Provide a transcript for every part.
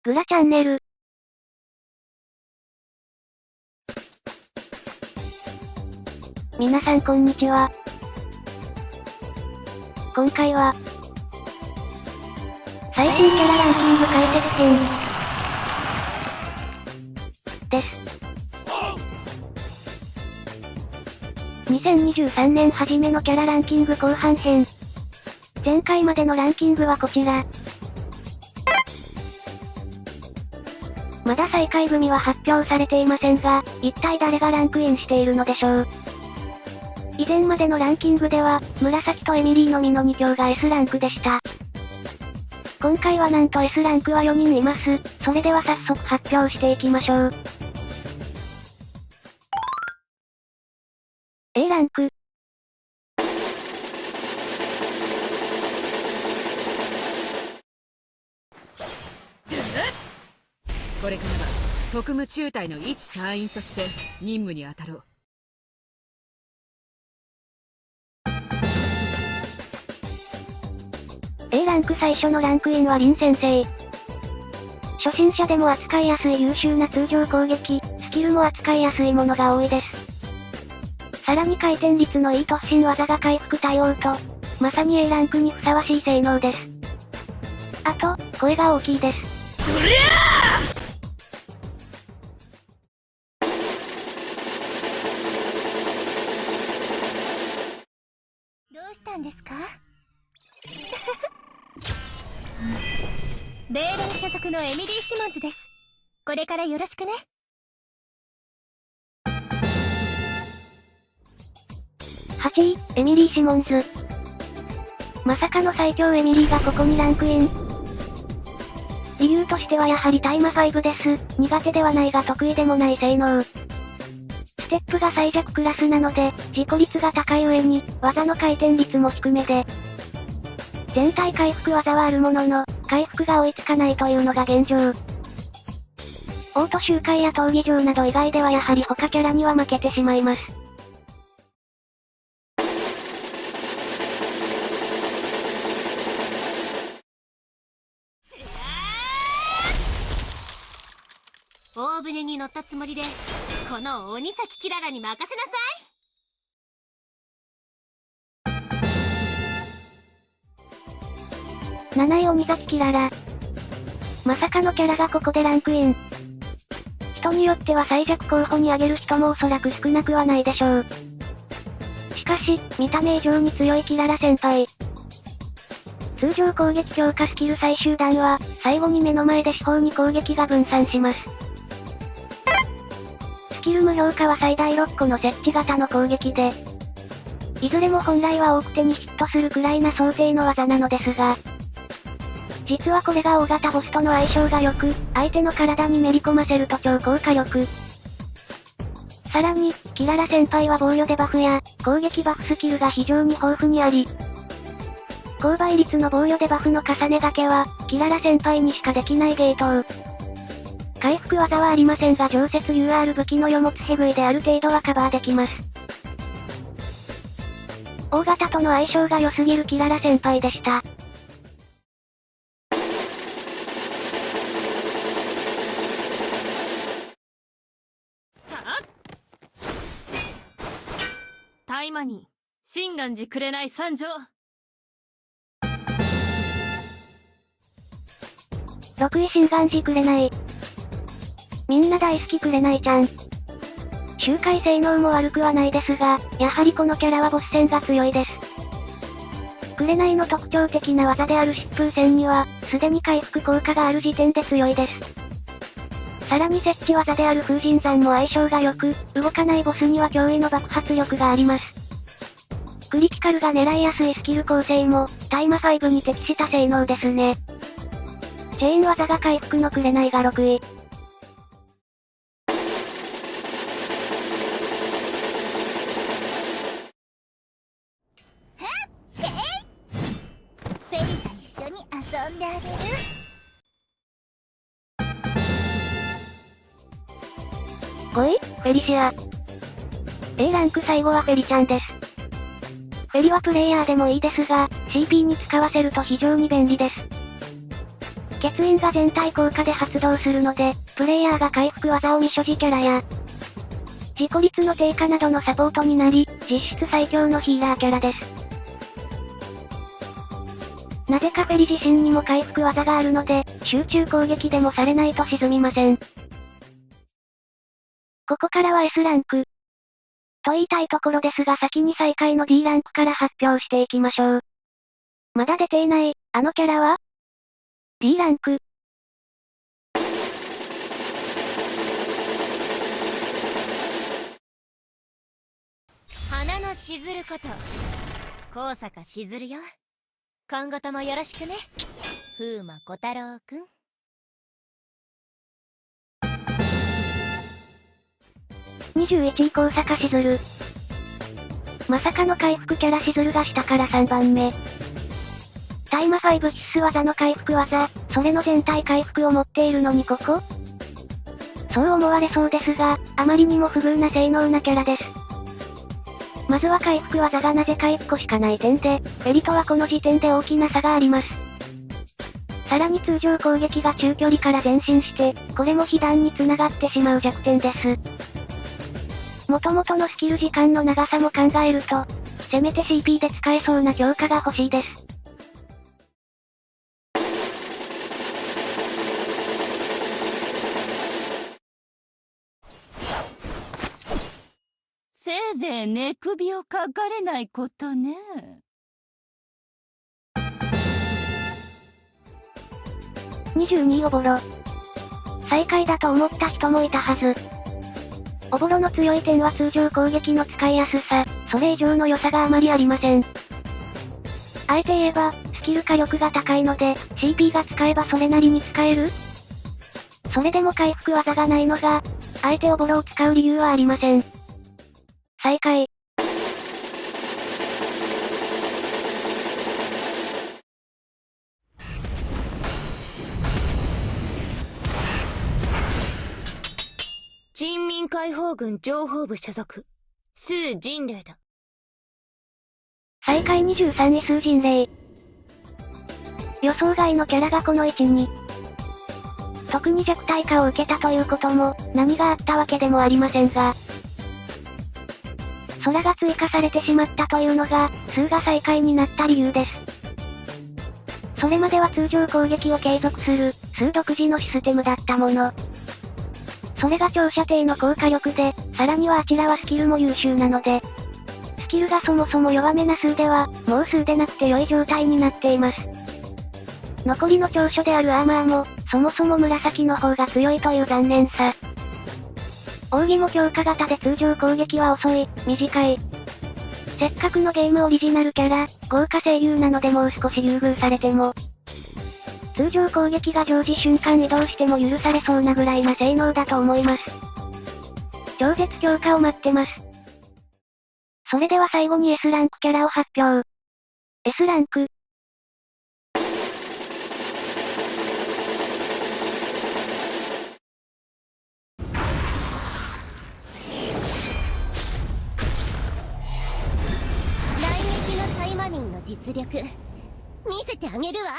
グラチャンネル。皆さんこんにちは。今回は、最新キャラランキング解説編です。2023年初めのキャラランキング後半編。前回までのランキングはこちら。まだ最下位組は発表されていませんが、一体誰がランクインしているのでしょう。以前までのランキングでは、紫とエミリーのみの2強が S ランクでした。今回はなんと S ランクは4人います。それでは早速発表していきましょう。A ランク。これからは特務中隊の一隊員として任務に当たろう。A ランク最初のランクインはリン先生。初心者でも扱いやすい優秀な通常攻撃、スキルも扱いやすいものが多いです。さらに回転率のいい突進技が回復対応と、まさに A ランクにふさわしい性能です。あと、声が大きいです。どうしたんですか？レードに所属のエミリー・シモンズです。これからよろしくね。8位、エミリー・シモンズ。まさかの最強エミリーがここにランクイン。理由としてはやはりタイマ5です。苦手ではないが得意でもない性能。ステップが最弱クラスなので、自己率が高い上に、技の回転率も低めで、全体回復技はあるものの、回復が追いつかないというのが現状。オート周回や闘技場など以外ではやはり他キャラには負けてしまいます。大船に乗ったつもりで、この鬼崎キララに任せなさい。7位鬼崎キララ。まさかのキャラがここでランクイン。人によっては最弱候補に挙げる人もおそらく少なくはないでしょう。しかし、見た目以上に強いキララ先輩。通常攻撃強化スキル最終弾は、最後に目の前で四方に攻撃が分散します。スキル無評価は最大6個の設置型の攻撃で、いずれも本来は多くてにヒットするくらいな想定の技なのですが、実はこれが大型ボスとの相性が良く、相手の体にめり込ませると超高火力。さらに、キララ先輩は防御デバフや、攻撃バフスキルが非常に豊富にあり、高倍率の防御デバフの重ね掛けは、キララ先輩にしかできないゲート。回復技はありませんが常設 UR 武器の余物ヘブイである程度はカバーできます。大型との相性が良すぎるキララ先輩でした。タイマニー、心願寺紅参上。6位心願寺紅。みんな大好き紅ちゃん。周回性能も悪くはないですが、やはりこのキャラはボス戦が強いです。紅の特徴的な技である疾風戦には、すでに回復効果がある時点で強いです。さらに設置技である風神山も相性が良く、動かないボスには驚異の爆発力があります。クリティカルが狙いやすいスキル構成も、タイマ5に適した性能ですね。チェーン技が回復の紅が6位。フェリが一緒に遊んであげる。5位、フェリシア。A ランク最後はフェリちゃんです。フェリはプレイヤーでもいいですが、CP に使わせると非常に便利です。欠員が全体効果で発動するので、プレイヤーが回復技を未所持キャラや、自己率の低下などのサポートになり、実質最強のヒーラーキャラです。なぜかフェリ自身にも回復技があるので、集中攻撃でもされないと沈みません。ここからは S ランク。と言いたいところですが先に最下位の D ランクから発表していきましょう。まだ出ていない、あのキャラは ?D ランク。花のしずること、高坂しずるよ。今後ともよろしくね、風魔小太郎くん。21位高坂しずる。まさかの回復キャラしずるが下から3番目。タイマ5必須技の回復技、それの全体回復を持っているのにここ？そう思われそうですが、あまりにも不遇な性能なキャラです。まずは回復技がなぜか1個しかない点で、エリとはこの時点で大きな差があります。さらに通常攻撃が中距離から前進して、これも被弾に繋がってしまう弱点です。元々のスキル時間の長さも考えると、せめて CP で使えそうな強化が欲しいです。せいぜい寝首をかかれないことね。22位おぼろ。最下位だと思った人もいたはず。おぼろの強い点は通常攻撃の使いやすさ、それ以上の良さがあまりありません。あえて言えば、スキル火力が高いので、CP が使えばそれなりに使える？それでも回復技がないのが、あえておぼろを使う理由はありません。最下位。人民解放軍情報部所属、ス人霊だ。最下位23位数人霊。予想外のキャラがこの位置に。特に弱体化を受けたということも、何があったわけでもありませんが。空が追加されてしまったというのが、数が最下位になった理由です。それまでは通常攻撃を継続する、数独自のシステムだったもの。それが長射程の高火力で、さらにはあちらはスキルも優秀なので、スキルがそもそも弱めな数では、もう数でなくて良い状態になっています。残りの長所であるアーマーも、そもそも紫の方が強いという残念さ。奥義も強化型で通常攻撃は遅い、短い。せっかくのゲームオリジナルキャラ、豪華声優なのでもう少し優遇されても。通常攻撃が常時瞬間移動しても許されそうなぐらいな性能だと思います。超絶強化を待ってます。それでは最後に S ランクキャラを発表。S ランク。雷撃のタイマミンの実力、見せてあげるわ。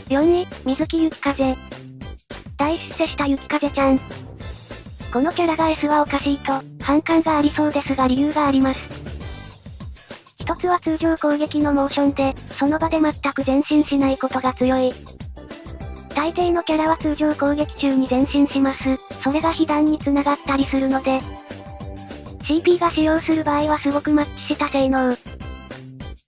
4位、水木雪風。大出世した雪風ちゃん。このキャラが S はおかしいと、反感がありそうですが理由があります。一つは通常攻撃のモーションで、その場で全く前進しないことが強い。大抵のキャラは通常攻撃中に前進します。それが被弾に繋がったりするので、CP が使用する場合はすごくマッチした性能。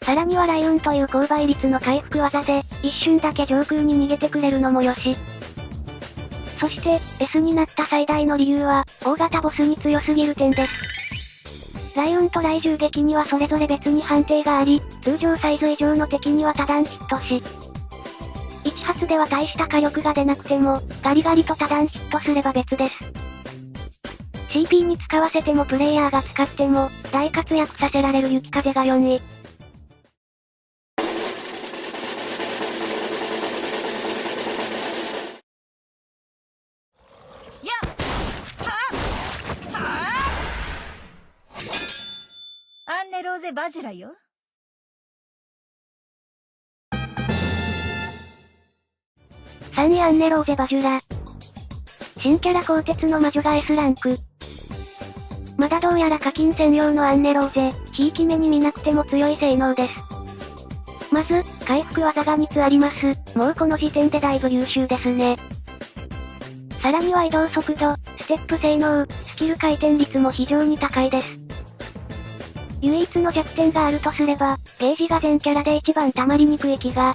さらには雷雲という高倍率の回復技で、一瞬だけ上空に逃げてくれるのもよし。そして、S になった最大の理由は、大型ボスに強すぎる点です。雷雲と雷銃撃にはそれぞれ別に判定があり、通常サイズ以上の敵には多段ヒットし、1発では大した火力が出なくても、ガリガリと多段ヒットすれば別です。CP に使わせてもプレイヤーが使っても、大活躍させられる雪風が4位。アンネローゼ・バジュラよ。3位アンネローゼバジュラ。新キャラ鋼鉄の魔女が S ランク。まだどうやら課金専用のアンネローゼ、ひいき目に見なくても強い性能です。まず、回復技が2つあります。もうこの時点でだいぶ優秀ですね。さらには移動速度、ステップ性能、スキル回転率も非常に高いです。唯一の弱点があるとすれば、ゲージが全キャラで一番溜まりにくい気が。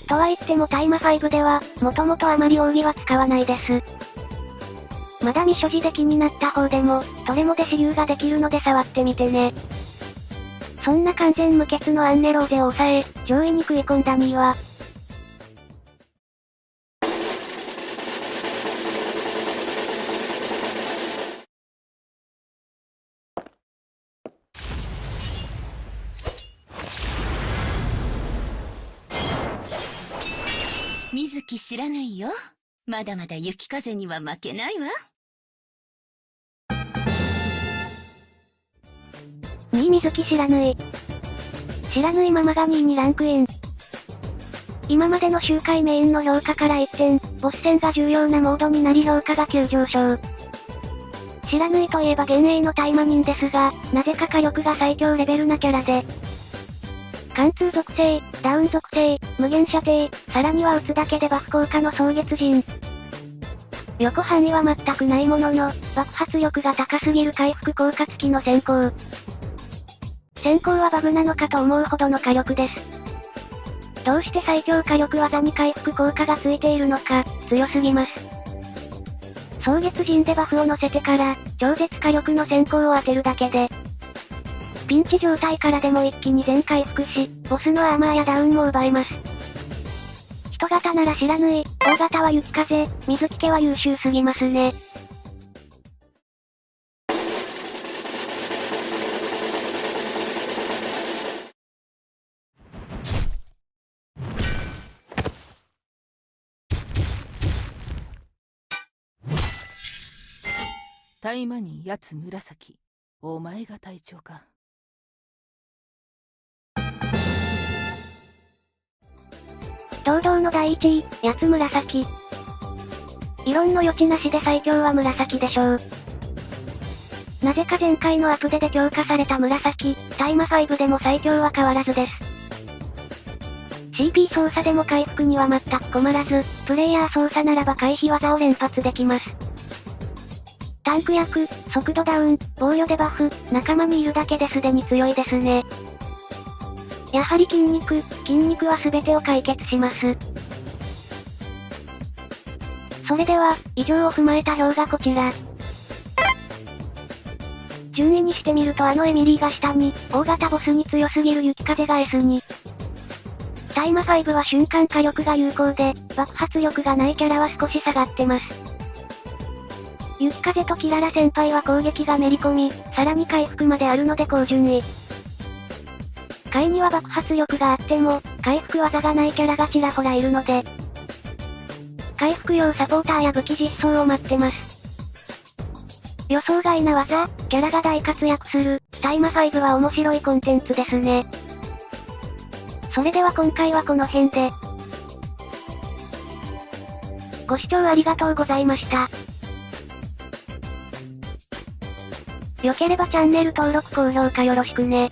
とは言ってもタイマ5では、もともとあまり奥義は使わないです。まだ未所持で気になった方でも、トレモで支流ができるので触ってみてね。そんな完全無欠のアンネローゼを抑え、上位に食い込んだ2位は、水木知らないよ。まだまだ雪風には負けないわ。2位水木知らぬい。知らぬいママが2位にランクイン。今までの周回メインの評価から一転、ボス戦が重要なモードになり評価が急上昇。知らぬいといえば幻影のタイマニンですが、なぜか火力が最強レベルなキャラで、貫通属性、ダウン属性、無限射程、さらには撃つだけでバフ効果の蒼月陣。横範囲は全くないものの、爆発力が高すぎる回復効果付きの先行。先行はバグなのかと思うほどの火力です。どうして最強火力技に回復効果がついているのか、強すぎます。蒼月陣でバフを乗せてから、超絶火力の先行を当てるだけで、ピンチ状態からでも一気に全回復し、ボスのアーマーやダウンも奪います。人型なら知らぬい、大型は雪風、水木家は優秀すぎますね。タイマニーやつ紫。お前が隊長か。堂々の第1位、やつ紫。異論の余地なしで最強は紫でしょう。なぜか前回のアップデで強化された紫、タイマ5でも最強は変わらずです。CP 操作でも回復には全く困らず、プレイヤー操作ならば回避技を連発できます。タンク役、速度ダウン、防御デバフ、仲間にいるだけですでに強いですね。やはり筋肉は全てを解決します。それでは、以上を踏まえた表がこちら。順位にしてみるとエミリーが下に、大型ボスに強すぎる雪風が S に。タイマ5は瞬間火力が有効で、爆発力がないキャラは少し下がってます。雪風とキララ先輩は攻撃がめり込み、さらに回復まであるので高順位。下位には爆発力があっても、回復技がないキャラがちらほらいるので、回復用サポーターや武器実装を待ってます。予想外な技、キャラが大活躍する、タイマ5は面白いコンテンツですね。それでは今回はこの辺で。ご視聴ありがとうございました。良ければチャンネル登録高評価よろしくね。